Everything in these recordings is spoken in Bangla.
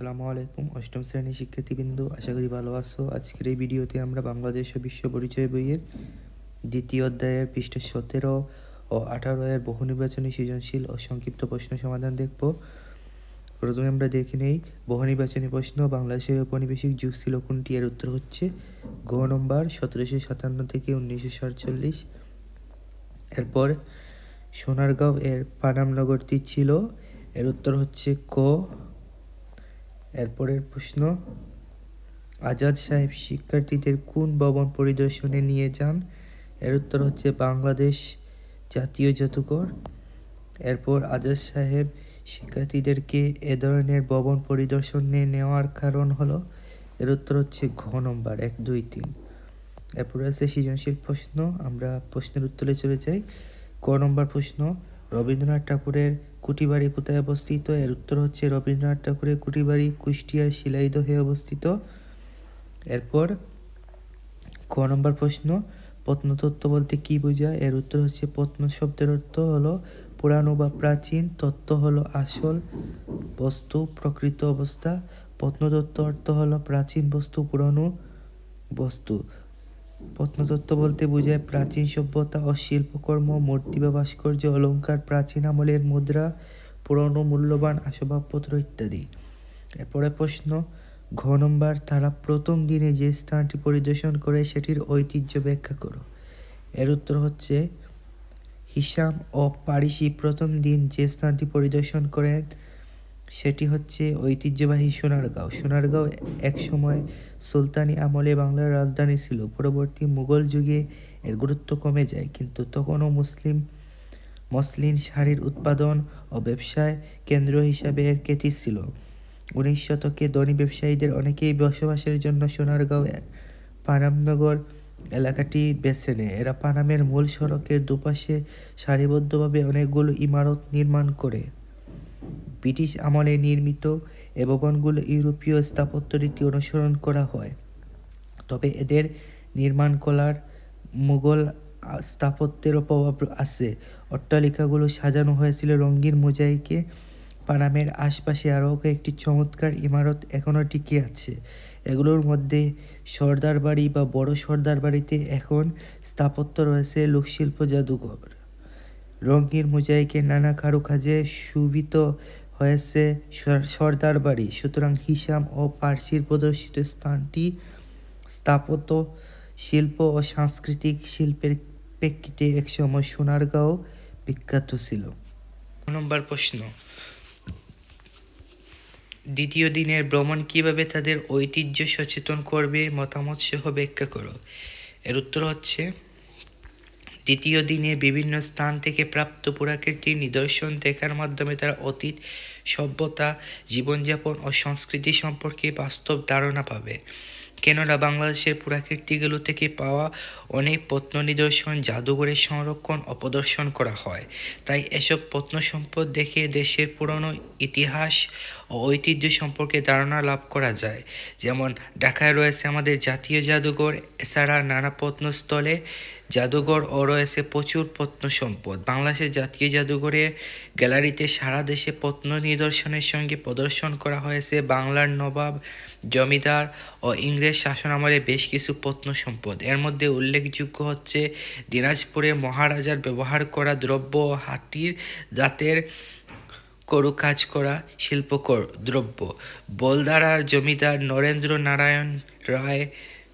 আসসালামু আলাইকুম। অষ্টম শ্রেণীর শিক্ষার্থীবৃন্দ, আশা করি ভালো আছো। আজকের এই ভিডিওতে আমরা বাংলাদেশ ও বিশ্ব পরিচয় বইয়ের দ্বিতীয় অধ্যায়ের পৃষ্ঠা 17 ও 18 এর বহু নির্বাচনী সৃজনশীল ও সংক্ষিপ্ত প্রশ্ন সমাধান দেখব। প্রথমে আমরা দেখে নেই বহু নির্বাচনী প্রশ্ন। বাংলাদেশের ঔপনিবেশিক যুগ ছিল কোনটি? এর উত্তর হচ্ছে ঘ নম্বর 1757 থেকে 1947। এরপর সোনারগাঁও এর পানাম নগরটি ছিল, এর উত্তর হচ্ছে ক। এরপরের প্রশ্ন, আজাদ সাহেব শিক্ষার্থীদের কোন ভবন পরিদর্শনে নিয়ে যান? এর উত্তর হচ্ছে বাংলাদেশ জাতীয় জাদুঘর। এরপর আজাদ সাহেব শিক্ষার্থীদেরকে এ ধরনের ভবন পরিদর্শনে নেওয়ার কারণ হলো, এর উত্তর হচ্ছে ঘ নম্বর 1, 2, 3। এরপর আছে সৃজনশীল প্রশ্ন। আমরা প্রশ্নের উত্তরে চলে যাই। ক নম্বর প্রশ্ন, রবীন্দ্রনাথ ঠাকুরের কুঠিবাড়ি কোথায় অবস্থিত? এর উত্তর হচ্ছে রবীন্দ্রনাথ ঠাকুরের কুঠিবাড়ি কুষ্টিয়ার শিলাইদহে অবস্থিত। এরপর ক নম্বর প্রশ্ন, প্রত্নতত্ত্ব বলতে কি বোঝায়? এর উত্তর হচ্ছে প্রত্ন শব্দের অর্থ হলো পুরানো বা প্রাচীন, তত্ত্ব হলো আসল বস্তু, প্রকৃত অবস্থা। প্রত্নতত্ত্ব অর্থ হলো প্রাচীন বস্তু, পুরানো বস্তু। প্রত্নতত্ত্ব বলতে বোঝায় প্রাচীন সভ্যতা ও শিল্পকর্ম, মূর্তি বা ভাস্কর্য, অলঙ্কার, প্রাচীন আমলের মুদ্রা, পুরনো মূল্যবান আসবাবপত্র ইত্যাদি। এরপরে প্রশ্ন, ঘ নম্বর, তারা প্রথম দিনে যে স্থানটি পরিদর্শন করে সেটির ঐতিহ্য ব্যাখ্যা করো। এর উত্তর হচ্ছে হিসাম ও পারিসি প্রথম দিন যে স্থানটি পরিদর্শন করেন সেটি হচ্ছে ঐতিহ্যবাহী সোনারগাঁও। সোনারগাঁও একসময় সুলতানি আমলে বাংলার রাজধানী ছিল। পরবর্তী মুঘল যুগে এর গুরুত্ব কমে যায়, কিন্তু তখনও মসলিন শাড়ির উৎপাদন ও ব্যবসায় কেন্দ্র হিসাবে এর খ্যাতি ছিল। 19 শতকে ধনী ব্যবসায়ীদের অনেকেই বসবাসের জন্য সোনারগাঁও পানামনগর এলাকাটি বেছে নেয়। এরা পানামের মূল সড়কের দুপাশে সারিবদ্ধভাবে অনেকগুলো ইমারত নির্মাণ করে। ব্রিটিশ আমলে নির্মিত এ ভবনগুলো ইউরোপীয় স্থাপত্য রীতি অনুসরণ করা হয়, তবে এদের নির্মাণকলার মুঘল স্থাপত্যেরও প্রভাব আছে। অট্টালিকাগুলো সাজানো হয়েছিল রঙিন মোজাইকে। পানামের আশপাশে আরও একটি চমৎকার ইমারত এখনও টিকে আছে। এগুলোর মধ্যে সর্দার বাড়ি বা বড় সর্দার বাড়িতে এখন স্থাপত্য রয়েছে লোকশিল্প জাদুঘর। রঙিন মোজাইকের নানা কারুকাজে শোভিত হয়েছে সর্দার বাড়ি। সুতরাং হিসাম ও পার্সির প্রদর্শিত স্থানটি স্থাপত্য শিল্প ও সাংস্কৃতিক শিল্পের প্রেক্ষিতে একসময় সোনারগাঁও বিখ্যাত ছিল। নম্বর প্রশ্ন, দ্বিতীয় দিনের ভ্রমণ কিভাবে তাদের ঐতিহ্য সচেতন করবে? মতামত সহ ব্যাখ্যা করো। এর উত্তর হচ্ছে, দ্বিতীয় দিনে বিভিন্ন স্থান থেকে প্রাপ্ত পুরাকীর্তির নিদর্শন দেখার মাধ্যমে তারা অতীত সভ্যতা, জীবনযাপন ও সংস্কৃতি সম্পর্কে বাস্তব ধারণা পাবে। কেননা বাংলাদেশের পুরাকীর্তিগুলো থেকে পাওয়া অনেক প্রত্ন নিদর্শন জাদুঘরে সংরক্ষণ ও প্রদর্শন করা হয়। তাই এসব প্রত্ন সম্পদ দেখে দেশের পুরনো ইতিহাস ও ঐতিহ্য সম্পর্কে ধারণা লাভ করা যায়। যেমন ঢাকায় রয়েছে আমাদের জাতীয় জাদুঘর, এছাড়া নানা প্রত্নস্থলে জাদুঘর ও রয়েছে প্রচুর প্রত্ন সম্পদ। বাংলাদেশের জাতীয় জাদুঘরের গ্যালারিতে সারা দেশে প্রত্ন নিদর্শনের সঙ্গে প্রদর্শন করা হয়েছে বাংলার নবাব, জমিদার ও ইংরেজ শাসনামলে বেশ কিছু প্রত্ন সম্পদ। এর মধ্যে উল্লেখযোগ্য হচ্ছে দিনাজপুরে মহারাজার ব্যবহার করা দ্রব্য, হাতির দাঁতের কাজ করা শিল্পকর দ্রব্য, বলদারার জমিদার নরেন্দ্র নারায়ণ রায়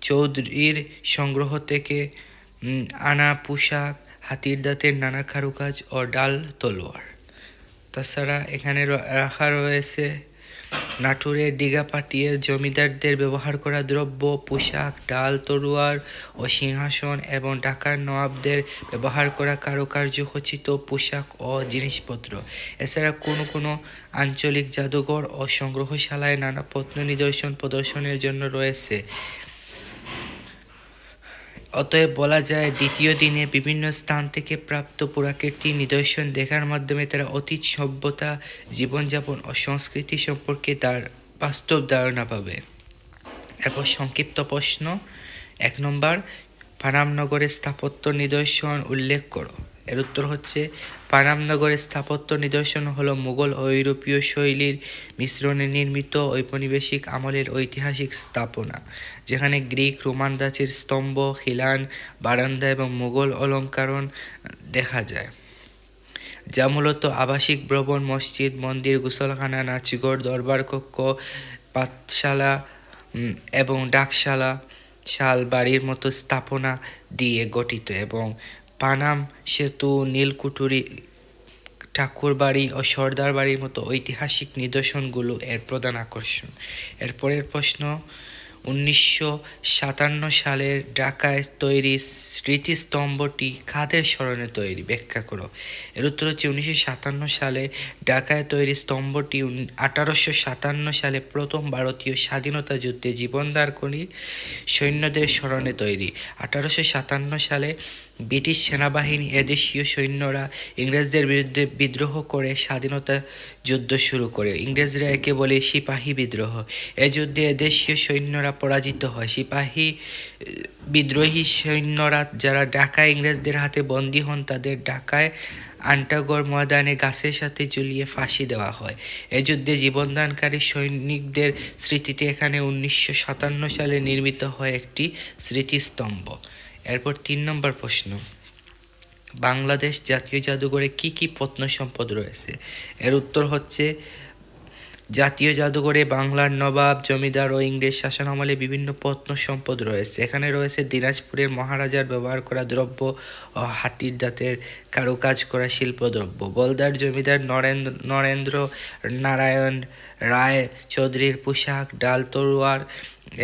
চৌধুরীর সংগ্রহ থেকে আনা পোশাক, হাতির দাঁতের নানা কারুকাজ ও ডাল তলোয়ার। তাছাড়া এখানে রাখা রয়েছে নাটোরের ডিগাপাটিয়ে জমিদারদের ব্যবহার করা দ্রব্য, পোশাক, ডাল তলোয়ার ও সিংহাসন, এবং ঢাকার নবাবদের ব্যবহার করা কারুকার্য খচিত পোশাক ও জিনিসপত্র। এছাড়া কোনো কোনো আঞ্চলিক জাদুঘর ও সংগ্রহশালায় নানা প্রত্ন নিদর্শন প্রদর্শনের জন্য রয়েছে। অতএব বলা যায়, দ্বিতীয় দিনে বিভিন্ন স্থান থেকে প্রাপ্ত পুরাকীর্তির নিদর্শন দেখার মাধ্যমে তারা অতীত সভ্যতা, জীবনযাপন ও সংস্কৃতি সম্পর্কে তার বাস্তব ধারণা পাবে। এরপর সংক্ষিপ্ত প্রশ্ন। 1 নম্বর, পানামনগরের স্থাপত্য নিদর্শন উল্লেখ করো। এর উত্তর হচ্ছে পানাম নগরের স্থাপত্য নিদর্শন হলো মুঘল ও ইউরোপীয় শৈলীর মিশ্রণে নির্মিত ঔপনিবেশিক আমলের ঐতিহাসিক স্থাপনা, যেখানে গ্রিক রোমান ধাঁচের স্তম্ভ, খিলান, বারান্দা এবং মুঘল অলঙ্কারণ দেখা যায়, যা মূলত আবাসিক ভবন, মসজিদ, মন্দির, গোসলখানা, নাচঘর, দরবার কক্ষ, পাঠশালা এবং ডাকশালা, শাল বাড়ির মতো স্থাপনা দিয়ে গঠিত, এবং পানাম সেতু, নীলকুঠুরি, ঠাকুরবাড়ি ও সর্দার বাড়ির মতো ঐতিহাসিক নিদর্শনগুলো এর প্রধান আকর্ষণ। এরপরের প্রশ্ন, 1957 সালের ঢাকায় তৈরি স্মৃতিস্তম্ভটি কাদের স্মরণে তৈরি, ব্যাখ্যা করো। এর উত্তর হচ্ছে 1957 সালে ঢাকায় তৈরি স্তম্ভটি 1857 সালে প্রথম ভারতীয় স্বাধীনতা যুদ্ধে জীবনদানকারী সৈন্যদের স্মরণে তৈরি। 1857 সালে ব্রিটিশ সেনাবাহিনী এদেশীয় সৈন্যরা ইংরেজদের বিরুদ্ধে বিদ্রোহ করে স্বাধীনতা যুদ্ধ শুরু করে। ইংরেজরা একে বলে সিপাহী বিদ্রোহ। এ যুদ্ধে এদেশীয় সৈন্যরা পরাজিত হয়। বিদ্রোহী সৈন্যরা যারা ঢাকায় ইংরেজদের হাতে বন্দী হন, তাদের ঢাকায় আন্টাগড় ময়দানে গাছের সাথে ঝুলিয়ে ফাঁসি দেওয়া হয়। এ যুদ্ধে জীবনদানকারী সৈনিকদের স্মৃতিতে এখানে 1957 সালে নির্মিত হয় একটি স্মৃতিস্তম্ভ। এরপর 3 নম্বর প্রশ্ন, বাংলাদেশ জাতীয় জাদুঘরে কি কি প্রত্নসম্পদ রয়েছে? এর উত্তর হচ্ছে জাতীয় জাদুঘরে বাংলার নবাব, জমিদার ও ইংরেজ শাসনামলে বিভিন্ন প্রত্নসম্পদ রয়েছে। এখানে রয়েছে দিনাজপুরের মহারাজার ব্যবহার করা দ্রব্য ও হাতির দাঁতের কারুকাজ করা শিল্পদ্রব্য, বলদার জমিদার নরেন্দ্র নারায়ণ রায় চৌধুরীর পোশাক, ডাল তরোয়ার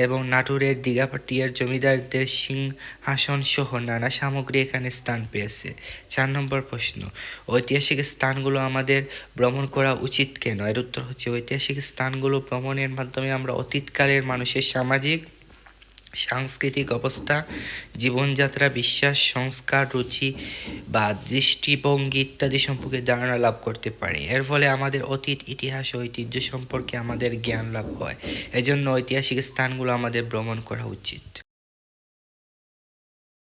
এবং নাটোরের দীঘাপাটিয়ার জমিদারদের সিংহাসন সহ নানা সামগ্রী এখানে স্থান পেয়েছে। 4 নম্বর প্রশ্ন, ঐতিহাসিক স্থানগুলো আমাদের ভ্রমণ করা উচিত কেন? এর উত্তর হচ্ছে ঐতিহাসিক স্থানগুলো ভ্রমণের মাধ্যমে আমরা অতীতকালের মানুষের সামাজিক, সাংস্কৃতিক অবস্থা, জীবনযাত্রা, বিশ্বাস, সংস্কার, রুচি বা দৃষ্টিভঙ্গি ইত্যাদি সম্পর্কে ধারণা লাভ করতে পারি। এর ফলে আমাদের অতীত, ইতিহাস ও ঐতিহ্য সম্পর্কে আমাদের জ্ঞান লাভ হয়। এজন্য ঐতিহাসিক স্থানগুলো আমাদের ভ্রমণ করা উচিত।